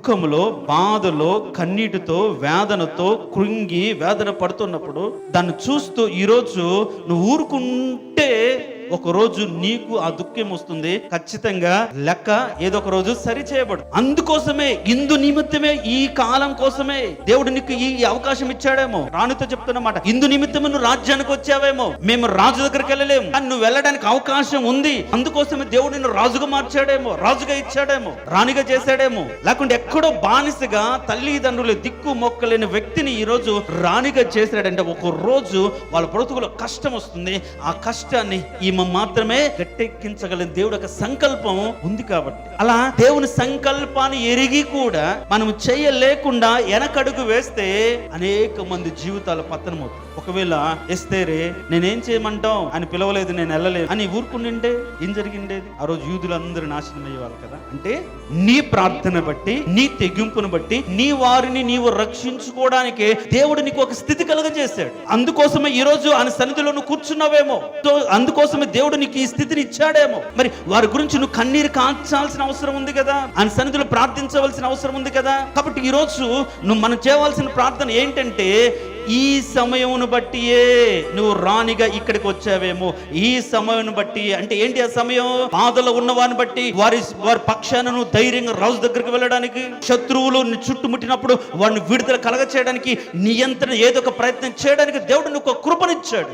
దుఃఖములో, బాధలో, కన్నీటితో, వేదనతో కృంగి వేదన పడుతున్నప్పుడు దాన్ని చూస్తూ ఈరోజు నువ్వు ఊరుకుంటే ఒక రోజు నీకు ఆ దుఃఖం వస్తుంది. ఖచ్చితంగా లెక్క ఏదో ఒక రోజు సరి చేయబడు. అందుకోసమే, ఇందు నిమిత్తమే, ఈ కాలం కోసమే దేవుడు నీకు ఈ అవకాశం ఇచ్చాడేమో. రాణితో చెప్తున్నమాట, ఇందు నిమిత్తమే నువ్వు రాజ్యానికి వచ్చావేమో. మేము రాజు దగ్గరికి వెళ్ళలేము, కానీ నువ్వు వెళ్ళడానికి అవకాశం ఉంది. అందుకోసమే దేవుడు నిన్ను రాజుగా మార్చాడేమో, రాజుగా ఇచ్చాడేమో, రాణిగా చేశాడేమో. లేకుంటే ఎక్కడో బానిసగా తల్లిదండ్రులు దిక్కు మొక్కలేని వ్యక్తిని ఈ రోజు రాణిగా చేశాడంటే ఒక రోజు వాళ్ళ బ్రతుకులో కష్టం వస్తుంది. ఆ కష్టాన్ని ఈమె మాత్రమే గట్టెక్కించగల దేవుడు ఒక సంకల్పం ఉంది. కాబట్టి అలా దేవుని సంకల్పాన్ని ఎరిగి కూడా మనం చేయలేకుండా వెనకడుగు వేస్తే అనేక మంది జీవితాలు పతనమవుతాయి. ఒకవేళ ఎస్తేరే నేనేం చేయమంటావు అని పిలవలేదు, నేను వెళ్ళలేదు అని ఊరుకుండింటే ఏం జరిగిండేది? ఆ రోజు యూదులందరూ నాశనం అయ్యేవాళ్ళు కదా. అంటే నీ ప్రార్థన బట్టి, నీ తెగింపును బట్టి, నీ వారిని నీవు రక్షించుకోవడానికే దేవుడు నీకు ఒక స్థితి కలుగజేశాడు. అందుకోసమే ఈ రోజు ఆయన సన్నిధిలో నువ్వు కూర్చున్నావేమో. అందుకోసమే దేవుడు నీకు ఈ స్థితిని ఇచ్చాడేమో. మరి వారి గురించి నువ్వు కన్నీరు కాల్చాల్సిన అవసరం ఉంది కదా, ఆయన సన్నిధిలో ప్రార్థించవలసిన అవసరం ఉంది కదా. కాబట్టి ఈ రోజు మనం చేయవలసిన ప్రార్థన ఏంటంటే, ఈ సమయమును బట్టియే నువ్వు రాణిగా ఇక్కడికి వచ్చావేమో. ఈ సమయం బట్టి అంటే ఏంటి? ఆ సమయం బాధలో ఉన్న వారిని బట్టి, వారి పక్షాన నువ్వు ధైర్యంగా రాజు దగ్గరికి వెళ్ళడానికి, శత్రువులు చుట్టుముట్టినప్పుడు వారిని విడుదల కలగ చేయడానికి, నియంత్రణ ఏదో ఒక ప్రయత్నం చేయడానికి దేవుడు నీకు కృపనిచ్చాడు.